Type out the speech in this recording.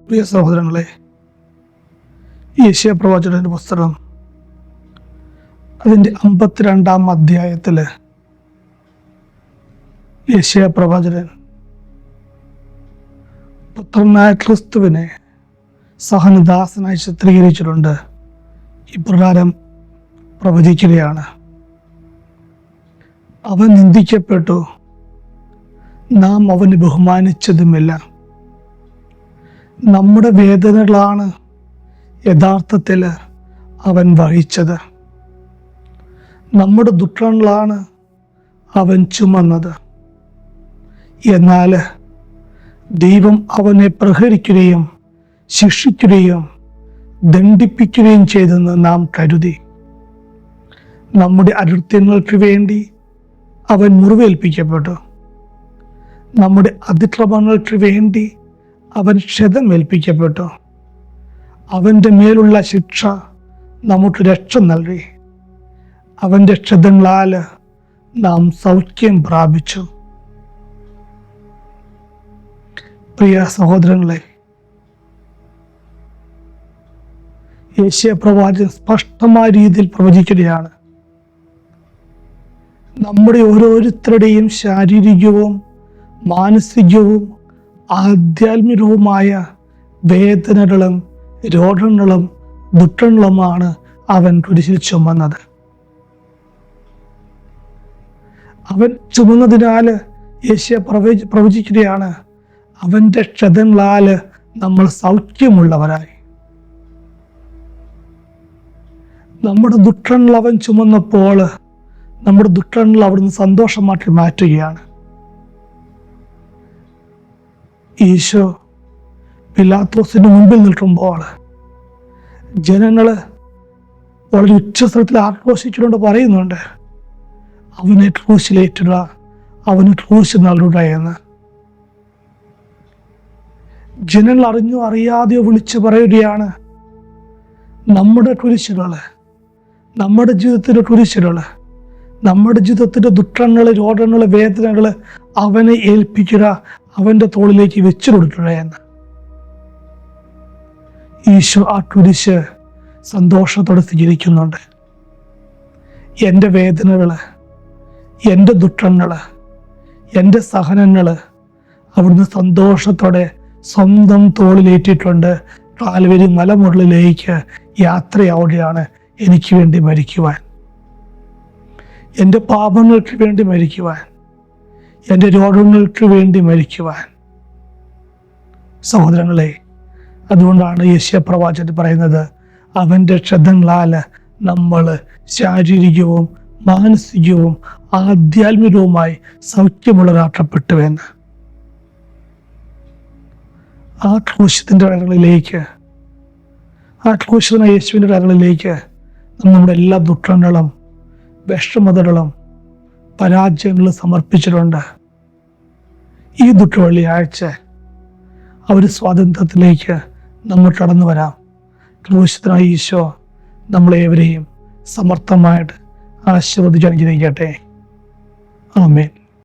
പ്രിയ സഹോദരങ്ങളെ, യെശയ്യാ പ്രവാചകന്റെ പുസ്തകം അതിൻ്റെ 52-ാം അധ്യായത്തിൽ യെശയ്യാ പ്രവാചകൻ പുത്രനായ ക്രിസ്തുവിനെ സഹനദാസനായി ചിത്രീകരിച്ചിട്ടുണ്ട്. ഇപ്രകാരം പ്രവചിക്കുകയാണ്: അവൻ നിന്ദിക്കപ്പെട്ടു, നാം അവനെ ബഹുമാനിച്ചതുമില്ല. നമ്മുടെ വേദനകളാണ് യഥാർത്ഥത്തിൽ അവൻ വഹിച്ചത്, നമ്മുടെ ദുഃഖങ്ങളാണ് അവൻ ചുമന്നത്. എന്നാൽ ദൈവം അവനെ പ്രഹരിക്കുകയും ശിക്ഷിക്കുകയും ദണ്ഡിപ്പിക്കുകയും ചെയ്തെന്ന് നാം കരുതി. നമ്മുടെ അകൃത്യങ്ങൾക്ക് വേണ്ടി അവൻ മുറിവേൽപ്പിക്കപ്പെട്ടു, നമ്മുടെ അതിക്രമങ്ങൾക്ക് വേണ്ടി അവൻ ക്ഷതമേൽപ്പിക്കപ്പെട്ടു. അവൻ്റെ മേലുള്ള ശിക്ഷ നമുക്ക് രക്ഷ നൽകി, അവൻ്റെ ക്ഷതങ്ങളാൽ നാം സൗഖ്യം പ്രാപിച്ചു. പ്രിയ സഹോദരങ്ങളെ, യെശയ്യാ പ്രവാചകൻ സ്പഷ്ടമായ രീതിയിൽ പ്രവചിക്കുകയാണ്: നമ്മുടെ ഓരോരുത്തരുടെയും ശാരീരികവും മാനസികവും ആധ്യാത്മികവുമായ വേദനകളും രോഗങ്ങളും ദുഃഖങ്ങളുമാണ് അവൻ കുരിശിൽ ചുമന്നത്. അവൻ ചുമന്നതിനാൽ യെശയ്യാ പ്രവചിക്കുകയാണ്: അവൻ്റെ ക്ഷതങ്ങളാൽ നമ്മൾ സൗഖ്യമുള്ളവരായി. നമ്മുടെ ദുഃഖങ്ങൾ അവൻ ചുമന്നപ്പോൾ നമ്മുടെ ദുഃഖങ്ങൾ അവിടുന്ന് സന്തോഷമാക്കി മാറ്റുകയാണ്. ഈശോ പിലാത്തോസിന് മുമ്പിൽ നിൽക്കുമ്പോൾ ജനങ്ങൾ വളരെ ഉച്ചസ്ഥലത്തിൽ ആക്രോശിച്ചുകൊണ്ട് പറയുന്നുണ്ട്: അവനെ ക്രൂശിലേറ്റുക, അവന് ക്രൂശ് നൽകുക എന്ന്. ജനങ്ങൾ അറിഞ്ഞോ അറിയാതെയോ വിളിച്ചു പറയുകയാണ്: നമ്മുടെ കുരിശുകൾ, നമ്മുടെ ജീവിതത്തിൻ്റെ കുരിശുകൾ, നമ്മുടെ ജീവിതത്തിൻ്റെ ദുഃഖങ്ങൾ, രോഗങ്ങൾ, വേദനകൾ അവനെ ഏൽപ്പിക്കുക, അവൻ്റെ തോളിലേക്ക് വെച്ചു കൊടുക്കുക എന്ന്. ഈശോ ആ കുരിശ് സന്തോഷത്തോടെ സ്വീകരിക്കുന്നുണ്ട്. എൻ്റെ വേദനകൾ, എൻ്റെ ദുഃഖങ്ങൾ, എൻ്റെ സഹനങ്ങൾ അവിടുന്ന് സന്തോഷത്തോടെ സ്വന്തം തോളിലേറ്റിട്ടുണ്ട്. കാൽവരി മലമുകളിലേക്ക് യാത്രയാവുകയാണ് എനിക്ക് വേണ്ടി മരിക്കുവാൻ, എൻ്റെ പാപങ്ങൾക്ക് വേണ്ടി മരിക്കുവാൻ, എൻ്റെ രോഗങ്ങൾക്ക് വേണ്ടി മരിക്കുവാൻ. സഹോദരങ്ങളെ, അതുകൊണ്ടാണ് യെശയ്യാ പ്രവാചകൻ പറയുന്നത്: അവൻ്റെ ക്ഷതങ്ങളാൽ നമ്മൾ ശാരീരികവും മാനസികവും ആധ്യാത്മികവുമായി സൗഖ്യമുള്ളവരാക്കപ്പെട്ടുവെന്ന്. ആ ക്രൂശത്തിൻ്റെ കരങ്ങളിലേക്ക്, ആ ക്രൂശിതനായ യേശുവിൻ്റെ കരങ്ങളിലേക്ക് നമ്മുടെ എല്ലാ ദുഃഖങ്ങളും വിഷമതകളും പരാജയങ്ങളും സമർപ്പിച്ചിട്ടുണ്ട്. ഈ ദുഃഖ വെള്ളിയാഴ്ച ആ ഒരു സ്വാതന്ത്ര്യത്തിലേക്ക് നമ്മൾ കടന്നു വരാം. ക്രൂശിതനായ ഈശോ നമ്മളേവരെയും സമർത്ഥമായിട്ട് ആശീർവദിച്ച് അനുഗ്രഹിക്കട്ടെ. ആമേൻ.